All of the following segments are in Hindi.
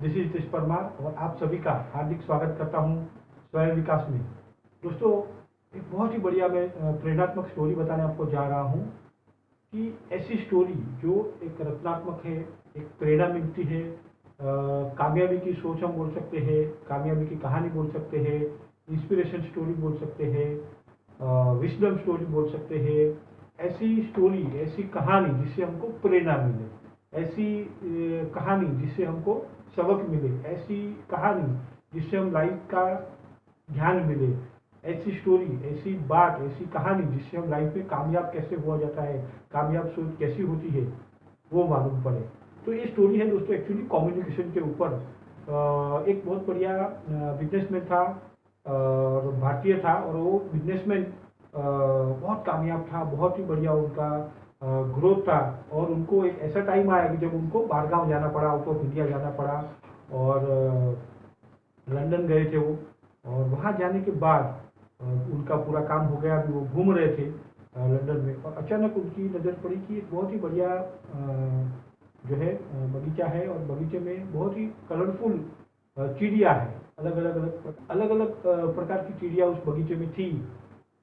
दिस इज नितिश परमार और आप सभी का हार्दिक स्वागत करता हूं स्वयं विकास में। दोस्तों, एक बहुत ही बढ़िया मैं प्रेरणात्मक स्टोरी बताने आपको जा रहा हूं कि ऐसी स्टोरी जो एक रचनात्मक है, एक प्रेरणा मिलती है, कामयाबी की सोच हम बोल सकते हैं, कामयाबी की कहानी बोल सकते हैं, इंस्पिरेशन स्टोरी बोल सकते हैं, विजडम स्टोरी बोल सकते हैं। ऐसी स्टोरी, ऐसी कहानी जिससे हमको प्रेरणा मिले, ऐसी कहानी जिससे हमको सबक मिले, ऐसी कहानी जिससे हम लाइफ का ध्यान मिले, ऐसी स्टोरी, ऐसी बात, ऐसी कहानी जिससे हम लाइफ में कामयाब कैसे हुआ जाता है, कामयाब सोच कैसी होती है, वो मालूम पड़े। तो ये स्टोरी है दोस्तों एक्चुअली कम्युनिकेशन के ऊपर। एक बहुत बढ़िया बिजनेसमैन था और भारतीय था, और वो बिजनेसमैन बहुत कामयाब था, बहुत ही बढ़िया उनका ग्रोथ था। और उनको एक ऐसा टाइम आया कि जब उनको बाहर गाँव जाना पड़ा, आउट ऑफ इंडिया जाना पड़ा, और लंदन गए थे वो। और वहाँ जाने के बाद उनका पूरा काम हो गया, अभी वो घूम रहे थे लंदन में, और अचानक उनकी नज़र पड़ी कि एक बहुत ही बढ़िया जो है बगीचा है, और बगीचे में बहुत ही कलरफुल चिड़िया है, अलग अलग प्रकार की चिड़िया उस बगीचे में थी।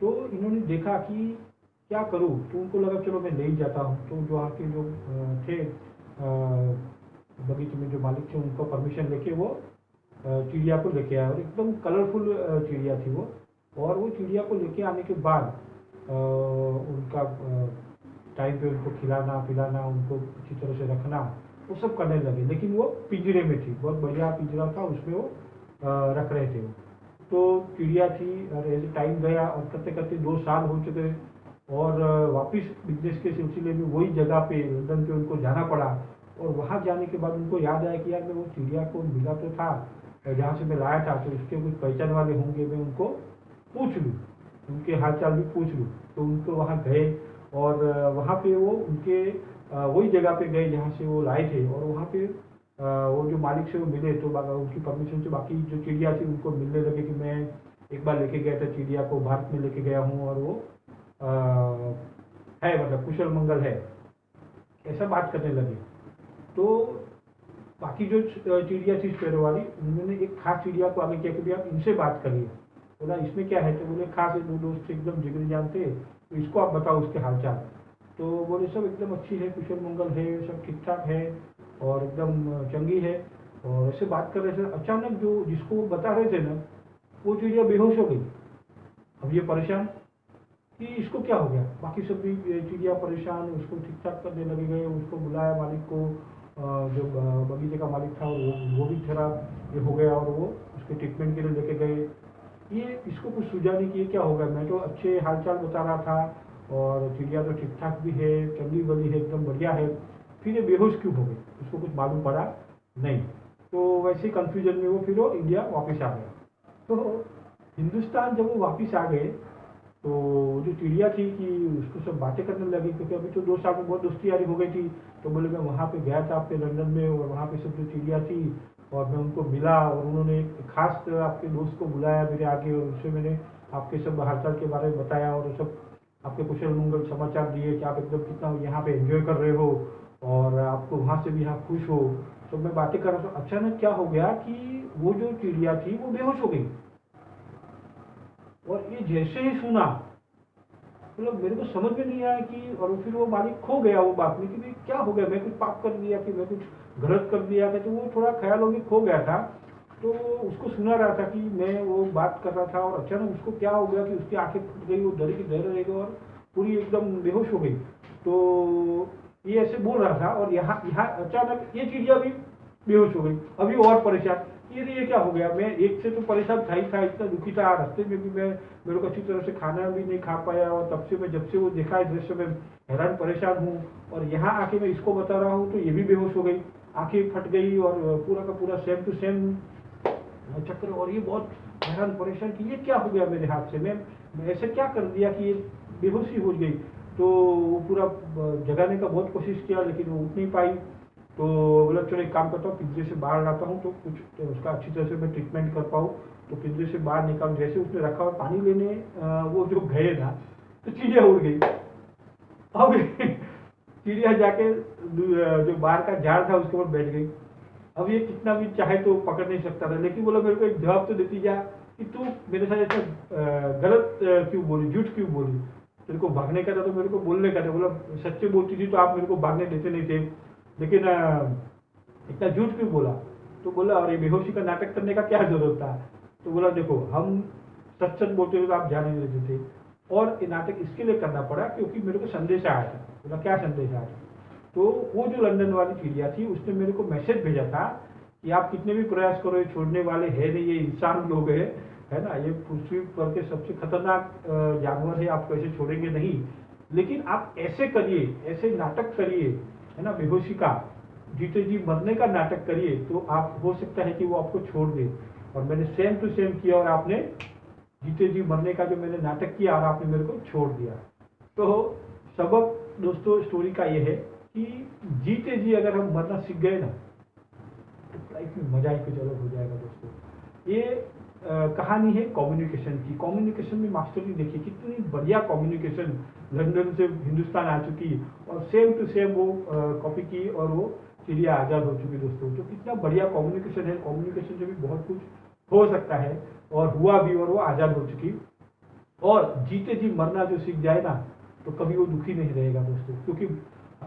तो इन्होंने देखा कि क्या करूं, तो उनको लगा चलो मैं ले ही जाता हूं। तो जो वहाँ के जो थे बगीचे में जो मालिक थे, उनको परमिशन लेके वो चिड़िया को लेके आया, और एकदम कलरफुल चिड़िया थी वो। और वो चिड़िया को लेके आने के बाद उनका टाइम पे उनको खिलाना पिलाना, उनको अच्छी तरह से रखना, वो सब करने लगे। लेकिन वो पिंजरे में थी, बहुत बढ़िया पिंजरा था, उसमें वो रख रहे थे वो। तो चिड़िया थी, और ऐसे टाइम गया, और करते करते 2 साल हो चुके, और वापस बिजनेस के सिलसिले में वही जगह पे लंदन पे उनको जाना पड़ा। और वहाँ जाने के बाद उनको याद आया कि यार मैं वो चिड़िया को मिला तो था जहाँ से मैं लाया था, तो उसके कुछ पहचान वाले होंगे, मैं उनको पूछ लूँ, उनके हालचाल भी पूछ लूँ। तो उनको वहाँ गए, और वहाँ पे वो उनके वही जगह पे गए जहाँ से वो लाए थे, और वहाँ पे वो जो मालिक से वो मिले, तो उनकी परमिशन से बाकी जो चिड़िया थी उनको मिलने लगे कि मैं एक बार लेके गया था चिड़िया को, भारत में लेके गया हूँ, और वो है मतलब कुशल मंगल है, ऐसा बात करने लगे। तो बाकी जो चिड़िया थी स्पेरो वाली, उन्होंने एक खास चिड़िया को आगे किया कि आप इनसे बात करिए। बोला इसमें क्या है, तो बोले खास है, 2 दोस्त एकदम जिगरी जानते, तो इसको आप बताओ उसके हालचाल। तो बोले सब एकदम अच्छी है, कुशल मंगल है, सब ठीक ठाक है, और एकदम चंगी है। और ऐसे बात कर रहे थे, अचानक जो जिसको वो बता रहे थे ना, वो चिड़िया बेहोश हो गई। अब ये परेशान कि इसको क्या हो गया। बाकी सब भी चिड़िया परेशान, उसको ठीक ठाक करने लगे गए, उसको बुलाया मालिक को, जो बगीचे का मालिक था, और वो भी थोड़ा ये हो गया, और वो उसके ट्रीटमेंट के लिए लेके गए। ये इसको कुछ सूझा नहीं कि ये क्या हो गया, मैं तो अच्छे हालचाल बता रहा था, और चिड़िया तो ठीक ठाक भी है, चंगी बली है, एकदम बढ़िया है, फिर ये बेहोश क्यों हो गई, उसको कुछ मालूम पड़ा नहीं। तो वैसे कन्फ्यूजन में वो फिर वो इंडिया वापस आ गया। तो हिंदुस्तान जब वो वापस आ गए, तो जो चिड़िया थी कि उसको सब बातें करने लगी, क्योंकि अभी तो 2 साल में बहुत दोस्ती यारी हो गई थी। तो बोले मैं वहाँ पे गया था आपके लंदन में, और वहाँ पे सब जो चिड़िया थी, और मैं उनको मिला, और उन्होंने एक खास आपके दोस्त को बुलाया मेरे आगे, और उससे मैंने आपके सब हालचाल के बारे में बताया, और सब आपके कुशल मंगल समाचार दिए कि आप एकदम कितना यहाँ पे एंजॉय कर रहे हो, और आपको वहाँ से भी यहाँ खुश हो। तो मैं बातें कर रहा था, अचानक क्या हो गया कि वो जो चिड़िया थी वो बेहोश हो गई। और ये जैसे ही सुना, मतलब मेरे को समझ में नहीं आया कि, और फिर वो मालिक खो गया वो बात में कि भाई क्या हो गया, मैं कुछ पाप कर दिया कि मैं कुछ गलत कर दिया था। तो वो थोड़ा ख्यालों में खो गया था। तो उसको सुना रहा था कि मैं वो बात कर रहा था, और अचानक उसको क्या हो गया कि उसकी आंखें फट गई, वो डर की डर रह गई, और पूरी एकदम बेहोश हो गई। तो ये ऐसे बोल रहा था, और यहाँ यहाँ अचानक ये चिड़िया भी बेहोश हो गई। अभी और परेशान, ये क्या हो गया, मैं एक से तो परेशान था ही था, इतना दुखी था, रास्ते में भी मैं मेरे को अच्छी तरह से खाना भी नहीं खा पाया, और तब से मैं जब से वो देखा इस दृश्य में हैरान परेशान हूँ। और यहाँ आके मैं इसको बता रहा हूँ तो ये भी बेहोश हो गई, आंखें फट गई, और पूरा का पूरा सेम टू सेम चक्कर। और ये बहुत हैरान परेशान कि ये क्या हो गया मेरे हाथ से, मैं ऐसे क्या कर दिया कि ये बेहोशी हो गई। तो वो पूरा जगाने का बहुत कोशिश किया, लेकिन वो उठ नहीं पाई। तो बोला चलो एक काम करता हूँ, पिंजरे से बाहर लाता हूँ, तो कुछ तो उसका अच्छी तरह से मैं ट्रीटमेंट कर पाऊँ। तो पिंजरे से बाहर निकाल, जैसे उसने रखा और पानी लेने वो जो गए ना, तो चिड़िया उड़ गई। अब चिड़िया जाके जो बाहर का झाड़ था उसके ऊपर बैठ गई। अब ये कितना भी चाहे तो पकड़ नहीं सकता था, लेकिन बोला मेरे को एक जवाब तो देती जा कि तू मेरे साथ ऐसा गलत क्यों बोली, झूठ क्यों बोली, तेरे को भागने का था तो मेरे को बोलने का था। बोला सच्चे बोलती थी तो आप मेरे को भागने देते नहीं थे, लेकिन इतना झूठ क्यों बोला। तो बोला अरे बेहोशी का नाटक करने का क्या जरूरत था। तो बोला देखो हम सच सच बोलते थे तो आप जाने नहीं देते थे, और ये नाटक इसके लिए करना पड़ा क्योंकि मेरे को संदेश आया था। बोला क्या संदेश आया था। तो वो जो लंदन वाली चिड़िया थी उसने मेरे को मैसेज भेजा था कि आप कितने भी प्रयास करो ये छोड़ने वाले है नहीं, ये इंसान लोग है ना, ये पृथ्वी पर के सबसे खतरनाक जानवर है, आप कैसे छोड़ेंगे नहीं, लेकिन आप ऐसे करिए, ऐसे नाटक करिए, है ना, बेहोशी का, जीते जी मरने का नाटक करिए, तो आप हो सकता है कि वो आपको छोड़ दे। और मैंने सेम टू सेम किया और आपने जीते जी मरने का जो मैंने नाटक किया और आपने मेरे को छोड़ दिया। तो सबक दोस्तों स्टोरी का ये है कि जीते जी अगर हम मरना सीख गए ना तो लाइफ में मजा ही कुछ अलग हो जाएगा दोस्तों। ये कहानी है कम्युनिकेशन की। कम्युनिकेशन में मास्टरी देखिए कितनी बढ़िया कम्युनिकेशन लंदन से हिंदुस्तान आ चुकी और सेम टू सेम वो कॉपी की और वो चिड़िया आज़ाद हो चुकी दोस्तों। तो कितना बढ़िया कम्युनिकेशन है, कम्युनिकेशन से भी बहुत कुछ हो सकता है और हुआ भी, और वो आज़ाद हो चुकी। और जीते जी मरना जो सीख जाए ना तो कभी वो दुखी नहीं रहेगा दोस्तों, क्योंकि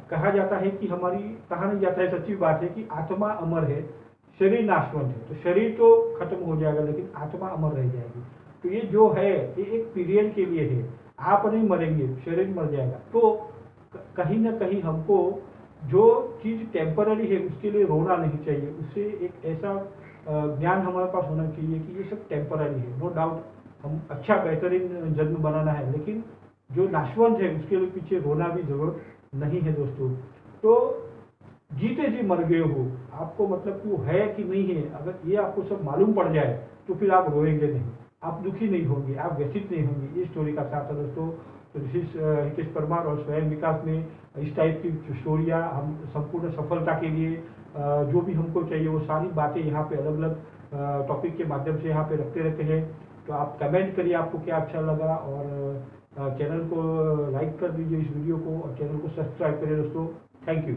कहा जाता है कि कहा नहीं जाता है, सच्ची बात है कि आत्मा अमर है, शरीर नाशवंत है। तो शरीर तो खत्म हो जाएगा लेकिन आत्मा अमर रह जाएगी। तो ये जो है ये एक पीरियड के लिए है, आप नहीं मरेंगे, शरीर मर जाएगा। तो कहीं ना कहीं हमको जो चीज़ टेम्पररी है उसके लिए रोना नहीं चाहिए, उससे एक ऐसा ज्ञान हमारे पास होना चाहिए कि ये सब टेम्पररी है। नो डाउट हम अच्छा बेहतरीन जन्म बनाना है, लेकिन जो नाशवंत है उसके लिए पीछे रोना भी जरूरत नहीं है दोस्तों। तो जीते जी मर गए हो, आपको मतलब कि वो है कि नहीं है, अगर ये आपको सब मालूम पड़ जाए तो फिर आप रोएंगे नहीं, आप दुखी नहीं होंगे, आप व्यथित नहीं होंगे। ये स्टोरी का साथ है दोस्तों। तो दिस हितेश परमार और स्वयं विकास में इस टाइप की स्टोरियाँ हम संपूर्ण सफलता के लिए जो भी हमको चाहिए वो सारी बातें यहाँ पे अलग अलग टॉपिक के माध्यम से यहाँ पे रखते रहते हैं। तो आप कमेंट करिए आपको क्या अच्छा लगा, और चैनल को लाइक कर दीजिए इस वीडियो को, और चैनल को सब्सक्राइब करिए दोस्तों। Thank you.